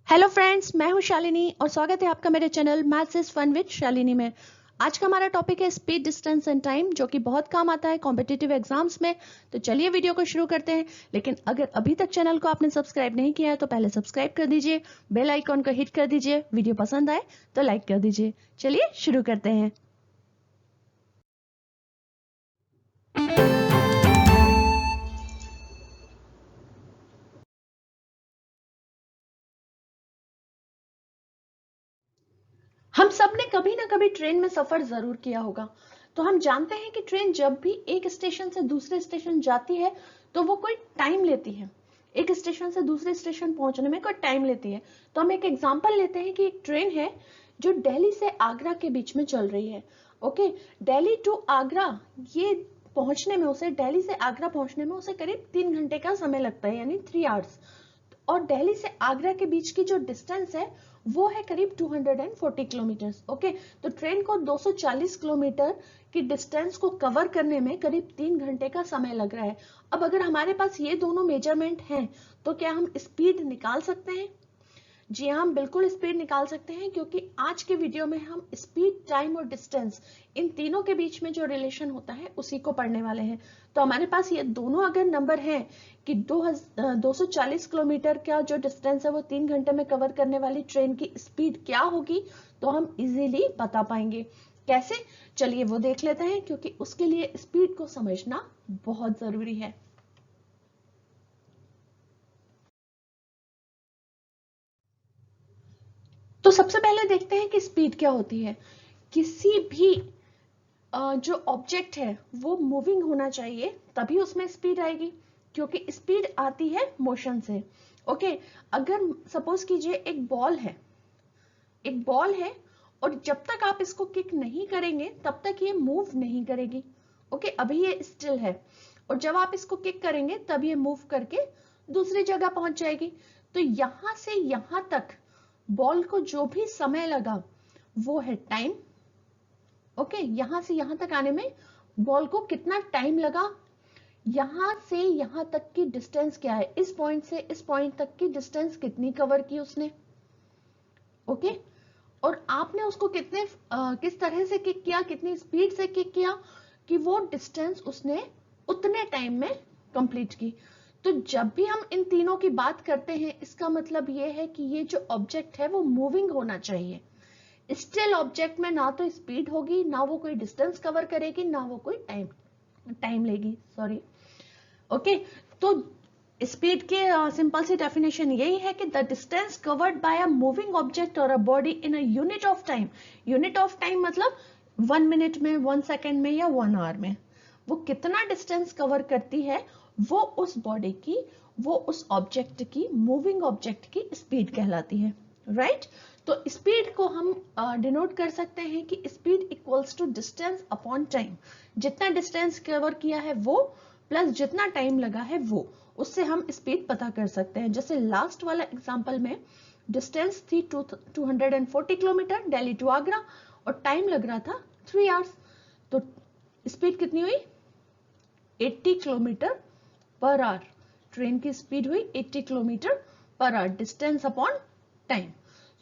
Hello friends, मैं हूं शालिनी और स्वागत है आपका मेरे channel maths is fun with Shalini में। आज का हमारा टॉपिक है स्पीड, डिस्टेंस एंड टाइम, जो कि बहुत काम आता है कॉम्पिटिटिव एग्जाम्स में। तो चलिए वीडियो को शुरू करते हैं। लेकिन अगर अभी तक चैनल को आपने सब्सक्राइब नहीं किया है तो पहले सब्सक्राइब कर दीजिए, बेल आइकॉन को हिट कर दीजिए, वीडियो पसंद आए तो लाइक कर दीजिए। चलिए शुरू करते हैं। हम सब ने कभी ना कभी ट्रेन में सफर जरूर किया होगा। तो हम जानते हैं कि ट्रेन जब भी एक स्टेशन से दूसरे स्टेशन जाती है तो वो कोई टाइम लेती है। एक स्टेशन से दूसरे स्टेशन पहुंचने में कोई टाइम लेती है। तो हम एक एग्जांपल लेते हैं कि एक ट्रेन है जो दिल्ली से आगरा के बीच में चल रही है। ओके, दिल्ली टू आगरा, ये पहुंचने में उसे, दिल्ली से आगरा पहुंचने में उसे करीब 3 घंटे का समय लगता है, यानी 3 आवर्स। और दिल्ली से आगरा के बीच की जो डिस्टेंस है वो है करीब 240 किलोमीटर। ओके, तो ट्रेन को 240 किलोमीटर की डिस्टेंस को कवर करने में करीब 3 घंटे का समय लग रहा है। अब अगर हमारे पास ये दोनों मेजरमेंट हैं तो क्या हम स्पीड निकाल सकते हैं? जी हाँ, हम बिल्कुल स्पीड निकाल सकते हैं, क्योंकि आज के वीडियो में हम स्पीड, टाइम और डिस्टेंस, इन तीनों के बीच में जो रिलेशन होता है उसी को पढ़ने वाले हैं। तो हमारे पास ये दोनों अगर नंबर हैं कि 240 किलोमीटर का जो डिस्टेंस है वो 3 घंटे में कवर करने वाली ट्रेन की स्पीड क्या होगी, तो हम इजीली बता पाएंगे। कैसे? चलिए वो देख लेते हैं, क्योंकि उसके लिए स्पीड को समझना बहुत जरूरी है। तो सबसे पहले देखते हैं कि स्पीड क्या होती है। किसी भी जो ऑब्जेक्ट है वो मूविंग होना चाहिए, तभी उसमें स्पीड आएगी, क्योंकि स्पीड आती है मोशन से। ओके, अगर सपोज कीजिए एक बॉल है, एक बॉल है और जब तक आप इसको किक नहीं करेंगे तब तक ये मूव नहीं करेगी। ओके, अभी ये स्टिल है और जब आप इसको किक करेंगे तब ये मूव करके दूसरी जगह पहुंच जाएगी। तो यहां से यहां तक बॉल को जो भी समय लगा वो है टाइम। ओके, यहां से यहां तक आने में बॉल को कितना टाइम लगा, यहां से यहां तक की डिस्टेंस क्या है, इस पॉइंट से इस पॉइंट तक की डिस्टेंस कितनी कवर की उसने। ओके, और आपने उसको किस तरह से किक किया, कितनी स्पीड से किक किया कि वो डिस्टेंस उसने उतने टाइम में कंप्लीट की। तो जब भी हम इन तीनों की बात करते हैं, इसका मतलब ये है कि ये जो ऑब्जेक्ट है वो मूविंग होना चाहिए। स्टिल ऑब्जेक्ट में ना तो स्पीड होगी, ना वो कोई डिस्टेंस कवर करेगी, ना वो कोई टाइम लेगी, सॉरी। ओके, तो स्पीड के सिंपल सी डेफिनेशन यही है कि the distance covered by a moving object और a body in a unit of time. Unit of time मतलब 1 मिनट में, 1 सेकेंड में या 1 आवर में वो कितना डिस्टेंस कवर करती है, वो उस बॉडी की, वो उस ऑब्जेक्ट की, मूविंग ऑब्जेक्ट की स्पीड कहलाती है। राइट? तो स्पीड को हम डिनोट कर सकते हैं कि speed equals to distance upon time. जितना डिस्टेंस कवर किया है वो प्लस जितना टाइम लगा है वो, उससे हम स्पीड पता कर सकते हैं। जैसे लास्ट वाला एग्जांपल में डिस्टेंस थी 240 किलोमीटर दिल्ली टू आगरा और टाइम लग रहा था 3 आवर्स। तो स्पीड कितनी हुई? 80 किलोमीटर पर आवर। ट्रेन की स्पीड हुई 80 kilometre per hour, distance upon time.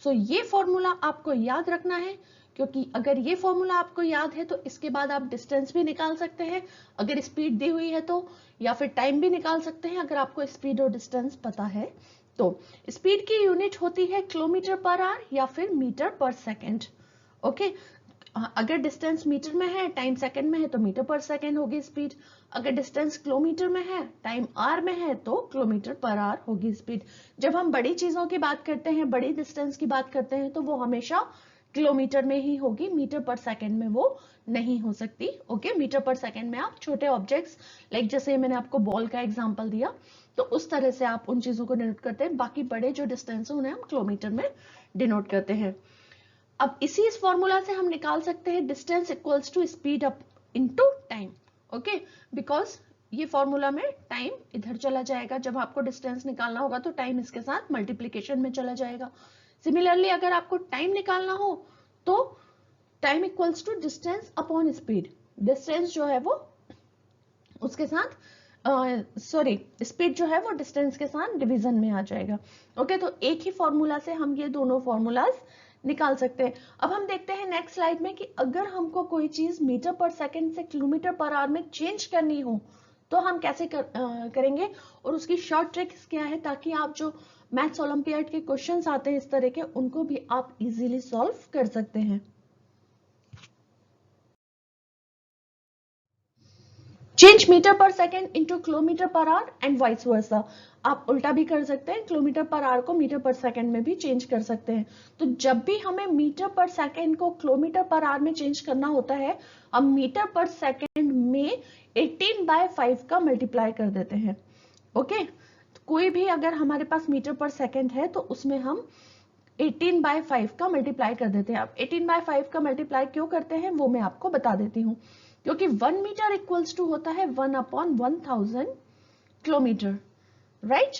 So ये फॉर्मूला आपको याद रखना है, क्योंकि अगर ये फॉर्मूला आपको याद है तो इसके बाद आप डिस्टेंस भी निकाल सकते हैं अगर स्पीड दी हुई है तो, या फिर टाइम भी निकाल सकते हैं अगर आपको स्पीड और डिस्टेंस पता है तो। स्पीड की यूनिट होती है किलोमीटर पर आवर या फिर मीटर पर सेकेंड। ओके, अगर डिस्टेंस मीटर में है, टाइम सेकंड में है तो मीटर पर सेकंड होगी स्पीड। अगर डिस्टेंस किलोमीटर में है, टाइम आवर में है तो किलोमीटर पर आवर होगी स्पीड। जब हम बड़ी चीजों की बात करते हैं, बड़ी डिस्टेंस की बात करते हैं तो वो हमेशा किलोमीटर में ही होगी, मीटर पर सेकंड में वो नहीं हो सकती। ओके, मीटर पर सेकंड में आप छोटे ऑब्जेक्ट्स, लाइक जैसे मैंने आपको बॉल का एग्जांपल दिया, तो उस तरह से आप उन चीजों को डिनोट करते हैं। बाकी बड़े जो डिस्टेंस है उन्हें हम किलोमीटर में डिनोट करते हैं। अब इस फॉर्मूला से हम निकाल सकते हैं distance equals to speed up into time. Okay, because ये फॉर्मूला में टाइम इधर चला जाएगा, जब आपको डिस्टेंस निकालना होगा तो टाइम इसके साथ मल्टीप्लीकेशन में चला जाएगा। सिमिलरली अगर आपको टाइम निकालना हो तो time equals to distance upon speed. Distance जो है वो उसके साथ सॉरी, स्पीड जो है वो डिस्टेंस के साथ डिवीजन में आ जाएगा। ओके, तो एक ही फॉर्मूला से हम ये दोनों फॉर्मूलाज निकाल सकते हैं। अब हम देखते हैं नेक्स्ट स्लाइड में कि अगर हमको कोई चीज मीटर पर सेकंड से किलोमीटर पर आवर में चेंज करनी हो तो हम कैसे करेंगे, और उसकी शॉर्ट ट्रिक्स क्या है, ताकि आप जो मैथ्स ओलंपियाड के क्वेश्चंस आते हैं इस तरह के, उनको भी आप इजीली सॉल्व कर सकते हैं। Change metre per second into kilometre per our and vice versa. आप उल्टा भी कर सकते हैं, किलोमीटर पर आवर को मीटर पर सेकेंड में भी चेंज कर सकते हैं। तो जब भी हमें मीटर पर सेकेंड को किलोमीटर पर आवर में चेंज करना होता है, हम मीटर पर सेकेंड में 18/5 का मल्टीप्लाई कर देते हैं। ओके, तो कोई भी अगर हमारे पास मीटर पर सेकेंड है तो उसमें हम 18/5 का मल्टीप्लाई कर देते हैं। अब 18/5 का मल्टीप्लाई क्यों करते हैं वो मैं आपको बता देती हूँ, क्योंकि 1 मीटर इक्वल्स टू होता है 1/1000 kilometre, right,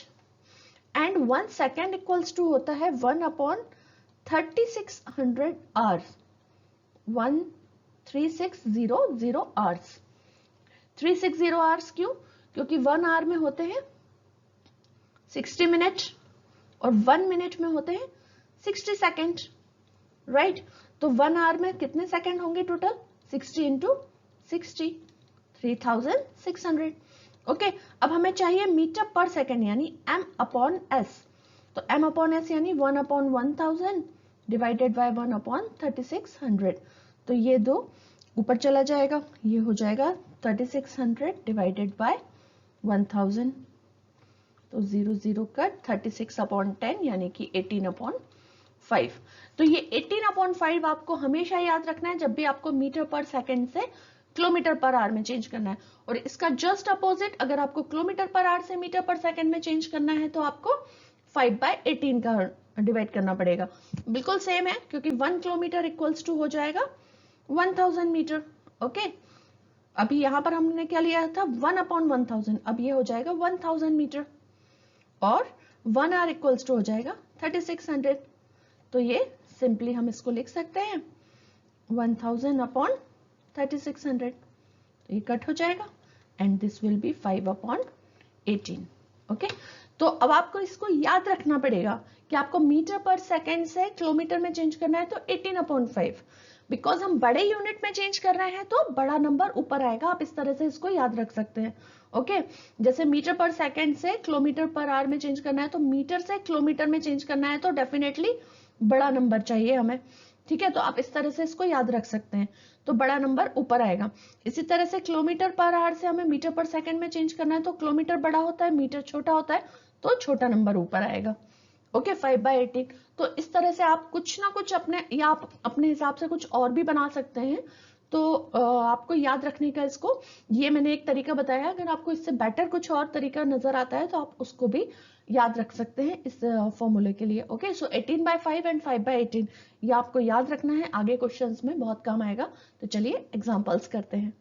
and 1 second equals to होता है 1/3600 आवर्स, 13600 आवर्स। 360 आवर्स क्यों, क्योंकि 1 आवर में होते हैं 60 मिनट और 1 मिनट में होते हैं 60 सेकेंड, राइट। तो 1 आवर में कितने सेकेंड होंगे टोटल, 60 इंटू 60, 3600। ओके, अब हमें चाहिए मीटर पर सेकेंड यानी m/s। तो m/s यानी 1/1000 डिवाइडेड बाय 1/3600। तो ये दो ऊपर चला जाएगा, ये हो जाएगा 3600 डिवाइडेड बाय 1000। तो 0 कट, 36/10 यानी कि 18/5। तो ये 18/5 आपको हमेशा याद रखना है जब भी आपको मीटर पर सेकेंड से किलोमीटर पर आवर में चेंज करना है। और इसका जस्ट अपोजिट, अगर आपको किलोमीटर पर आवर से मीटर पर सेकेंड में चेंज करना है तो आपको 5/18 का डिवाइड करना पड़ेगा। बिल्कुल सेम है, क्योंकि 1 किलोमीटर इक्वल्स टू हो जाएगा 1000 मीटर। ओके, अभी यहां पर हमने क्या लिया था, 1/1000, अब ये हो जाएगा 1000 मीटर, और 1 आवर इक्वल्स टू हो जाएगा 3600। तो ये सिंपली हम इसको लिख सकते हैं 1000/3600। तो ये कट हो जाएगा and this will be 5/18। Okay, तो अब आपको इसको याद रखना पड़ेगा कि आपको मीटर पर सेकेंड से किलोमीटर में चेंज करना है तो 18/5, बिकॉज हम बड़े यूनिट में चेंज कर रहे हैं तो बड़ा नंबर ऊपर आएगा। आप इस तरह से इसको याद रख सकते हैं। ओके, जैसे मीटर पर सेकेंड से किलोमीटर पर आवर में चेंज करना है तो मीटर से किलोमीटर में चेंज करना है तो डेफिनेटली बड़ा नंबर चाहिए हमें, ठीक है। तो आप इस तरह से इसको याद रख सकते हैं, तो बड़ा नंबर ऊपर आएगा। इसी तरह से किलोमीटर पर आवर से हमें मीटर पर सेकंड में चेंज करना है तो किलोमीटर बड़ा होता है, मीटर छोटा होता है, तो छोटा नंबर ऊपर आएगा। ओके, 5/18। तो इस तरह से आप कुछ ना कुछ अपने, या आप अपने हिसाब से कुछ और भी बना सकते हैं। तो आपको याद रखने का इसको, ये मैंने एक तरीका बताया, अगर आपको इससे बेटर कुछ और तरीका नजर आता है तो आप उसको भी याद रख सकते हैं इस फॉर्मूले के लिए। ओके, सो 18/5 एंड 5/18 ये आपको याद रखना है, आगे क्वेश्चंस में बहुत काम आएगा। तो चलिए एग्जांपल्स करते हैं।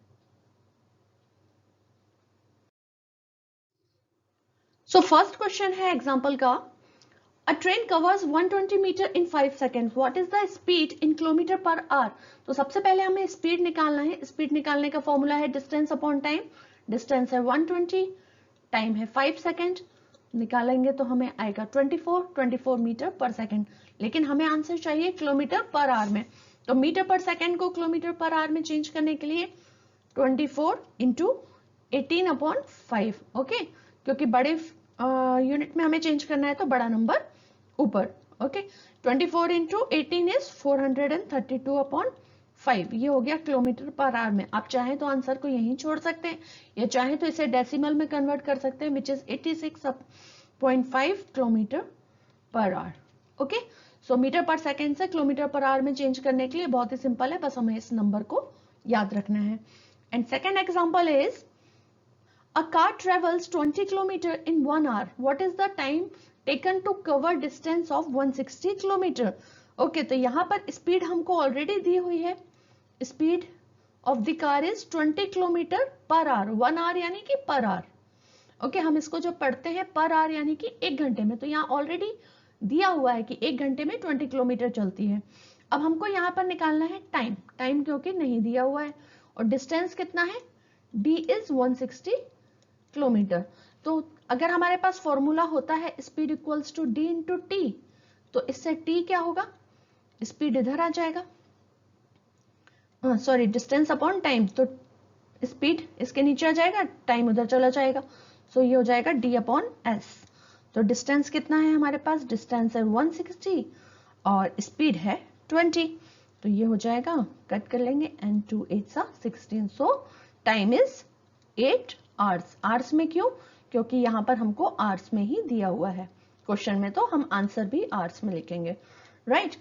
सो फर्स्ट क्वेश्चन है एग्जांपल का, A train covers 120 meter in 5 seconds. What is the speed in kilometer per hour? तो सबसे पहले हमें स्पीड निकालना है। स्पीड निकालने का फॉर्मूला है डिस्टेंस अपॉन टाइम। डिस्टेंस है 120, टाइम है 5 सेकेंड। निकालेंगे तो हमें आएगा 24 मीटर पर सेकेंड, लेकिन हमें आंसर चाहिए किलोमीटर पर आवर में। तो मीटर पर सेकेंड को किलोमीटर पर आवर में चेंज करने के लिए 24 इंटू 18/5। ओके, क्योंकि बड़े यूनिट में हमें चेंज करना है तो बड़ा नंबर ऊपर। Okay, 24 into 18 is 432/5। ये हो गया किलोमीटर पर आवर में। आप चाहें तो आंसर को यहीं छोड़ सकते हैं, या चाहें तो इसे डेसिमल में कन्वर्ट कर सकते हैं, which is 86.5 kilometre per hour. Okay, so metre per second से किलोमीटर पर आवर में चेंज करने के लिए बहुत ही सिंपल है, बस हमें इस नंबर को याद रखना है। And second example is, a car travels 20 km in 1 hour. What is the time taken to cover distance of 160 km? Okay, तो यहां पर स्पीड हमको ऑलरेडी दी हुई है। Speed of the car is 20 kilometre per hour. 1 hour यानी कि पर आवर। ओके, हम इसको जो पढ़ते हैं पर आवर यानी कि 1 घंटे में, तो यहाँ ऑलरेडी दिया हुआ है कि 1 घंटे में 20 किलोमीटर चलती है। अब हमको यहाँ पर निकालना है टाइम। टाइम क्योंकि नहीं दिया हुआ है, और डिस्टेंस कितना है, d इज 160 किलोमीटर। तो अगर हमारे पास फॉर्मूला होता है speed equals to D into T, तो इससे टी क्या होगा, स्पीड इधर आ जाएगा, सॉरी डिस्टेंस अपॉन टाइम, तो स्पीड इसके नीचे आ जाएगा, टाइम उधर चला जाएगा, सो ये हो जाएगा डी अपॉन एस। तो डिस्टेंस कितना है हमारे पास, डिस्टेंस है 160 और स्पीड है 20, तो ये हो जाएगा, कट कर लेंगे, and 2 8 16, so time is 8 hours. Hours में क्यों, क्योंकि यहाँ पर हमको आवर्स में ही दिया हुआ है क्वेश्चन में, तो हम आंसर भी आवर्स में लिखेंगे, राइट।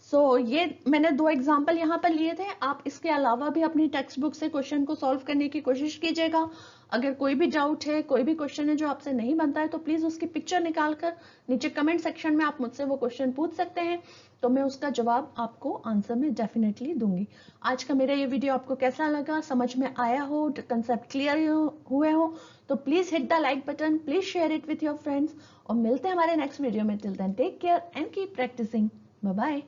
सो ये मैंने 2 एग्जाम्पल यहाँ पर लिए थे, आप इसके अलावा भी अपनी टेक्स्ट बुक से क्वेश्चन को सॉल्व करने की कोशिश कीजिएगा। अगर कोई भी डाउट है, कोई भी क्वेश्चन है जो आपसे नहीं बनता है, तो प्लीज उसकी पिक्चर निकालकर नीचे कमेंट सेक्शन में आप मुझसे वो क्वेश्चन पूछ सकते हैं, तो मैं उसका जवाब आपको आंसर में डेफिनेटली दूंगी। आज का मेरा ये वीडियो आपको कैसा लगा, समझ में आया हो, कंसेप्ट क्लियर हुए हो, तो please hit the like button, please share it with your friends, और मिलते हैं हमारे नेक्स्ट वीडियो में। Till then take care and keep practising, bye bye.